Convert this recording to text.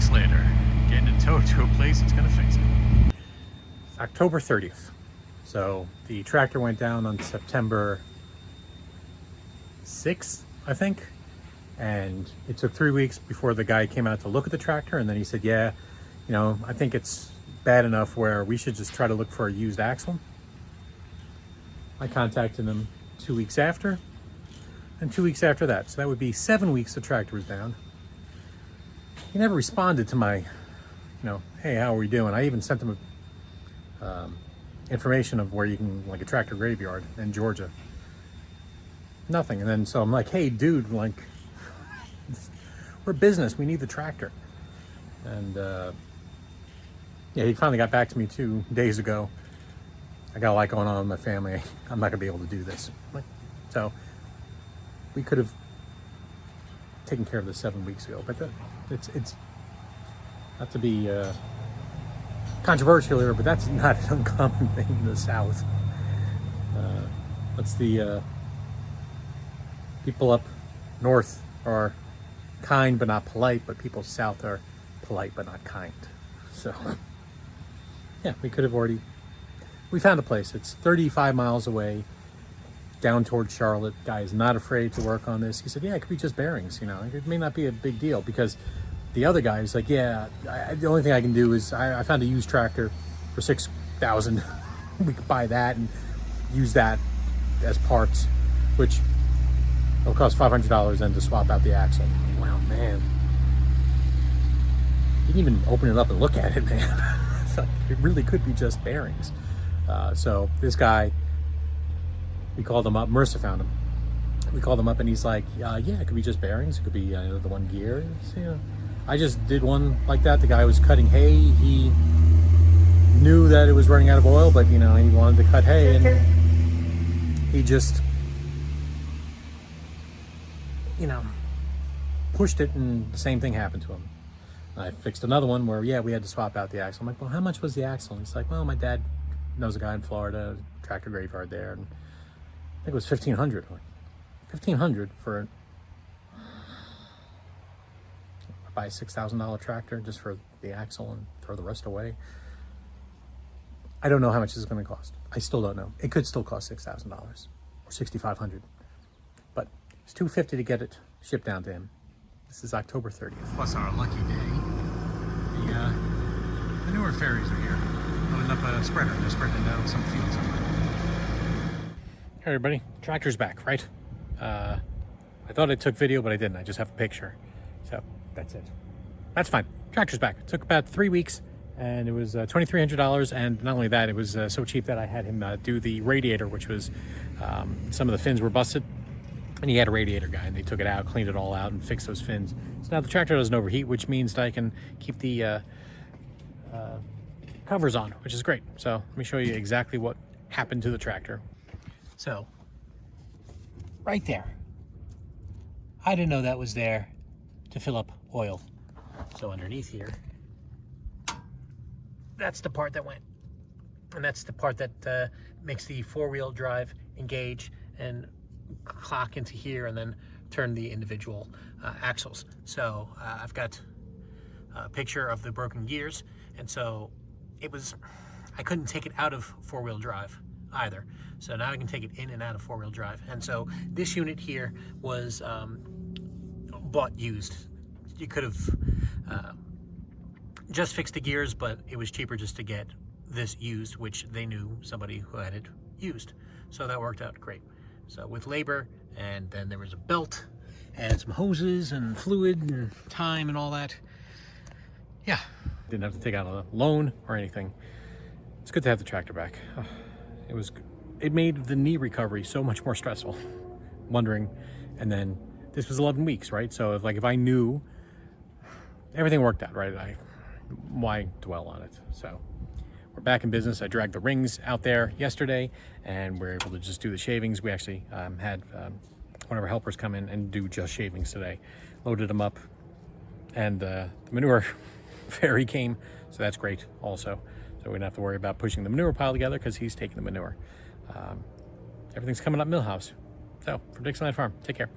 weeks later, getting it towed to a place that's gonna fix it. It's October 30th. So the tractor went down on September 6th, I think. And it took 3 weeks before the guy came out to look at the tractor. And then he said, yeah, you know, I think it's bad enough where we should just try to look for a used axle. I contacted him 2 weeks after, and 2 weeks after that. So that would be 7 weeks the tractor was down. He never responded to my, hey, how are we doing? I even sent him information of where you can, like a tractor graveyard in Georgia. Nothing. And then so I'm like, hey, dude, like, we're a business. We need the tractor. And yeah, he finally got back to me 2 days ago. I got a lot going on in my family. I'm not gonna be able to do this. So we could have taken care of this 7 weeks ago, but it's not to be controversial here, but that's not an uncommon thing in the South. What's the people up north are kind but not polite, but people south are polite but not kind. So yeah, we found a place. It's 35 miles away, down towards Charlotte. Guy is not afraid to work on this. He said, yeah, it could be just bearings, it may not be a big deal, because the other guy is like, yeah, the only thing I can do is I found a used tractor for $6,000. We could buy that and use that as parts, which will cost $500 then to swap out the axle. Wow, man. You didn't even open it up and look at it, man. It really could be just bearings. So this guy, we called him up. Marissa found him. We called him up and he's like, yeah, it could be just bearings. It could be the one gear. I just did one like that. The guy was cutting hay. He knew that it was running out of oil, but he wanted to cut hay, and he just, pushed it, and the same thing happened to him. I fixed another one where, yeah, we had to swap out the axle. I'm like, well, how much was the axle? And he's like, well, my dad knows a guy in Florida, tractor graveyard there, and I think it was $1,500. Like, $1,500 for buy a $6,000 tractor just for the axle and throw the rest away. I don't know how much this is going to cost. I still don't know. It could still cost $6,000 or $6,500, but it's $250 to get it shipped down to him. This is October 30th. Plus our lucky day. The manure fairies are here. Loading up a spreader. They're spreading down some fields. Hey everybody, tractor's back, right? I thought I took video, but I didn't. I just have a picture. So that's it. That's fine. Tractor's back. It took about 3 weeks, and it was $2,300. And not only that, it was so cheap that I had him do the radiator, which was some of the fins were busted. And he had a radiator guy, and they took it out, cleaned it all out, and fixed those fins. So now the tractor doesn't overheat, which means that I can keep the covers on, which is great. So let me show you exactly what happened to the tractor. So right there, I didn't know that was there to fill up oil. So underneath here, that's the part that went, and that's the part that makes the four-wheel drive engage and clock into here and then turn the individual axles. So I've got a picture of the broken gears, and so I couldn't take it out of four-wheel drive either. So now I can take it in and out of four-wheel drive. And so this unit here was bought used. You could have just fixed the gears, but it was cheaper just to get this used, which they knew somebody who had it used. So that worked out great. So with labor, and then there was a belt and some hoses and fluid and time and all that. Yeah, didn't have to take out a loan or anything. It's good to have the tractor back. It made the knee recovery so much more stressful. Wondering, and then this was 11 weeks, right? So if I knew everything worked out, right? Why dwell on it? So we're back in business. I dragged the rings out there yesterday, and we're able to just do the shavings. We actually had one of our helpers come in and do just shavings today. Loaded them up, and the manure ferry came, so that's great also. So we don't have to worry about pushing the manure pile together because he's taking the manure. Everything's coming up Millhouse. So for Dixieland Farm, take care.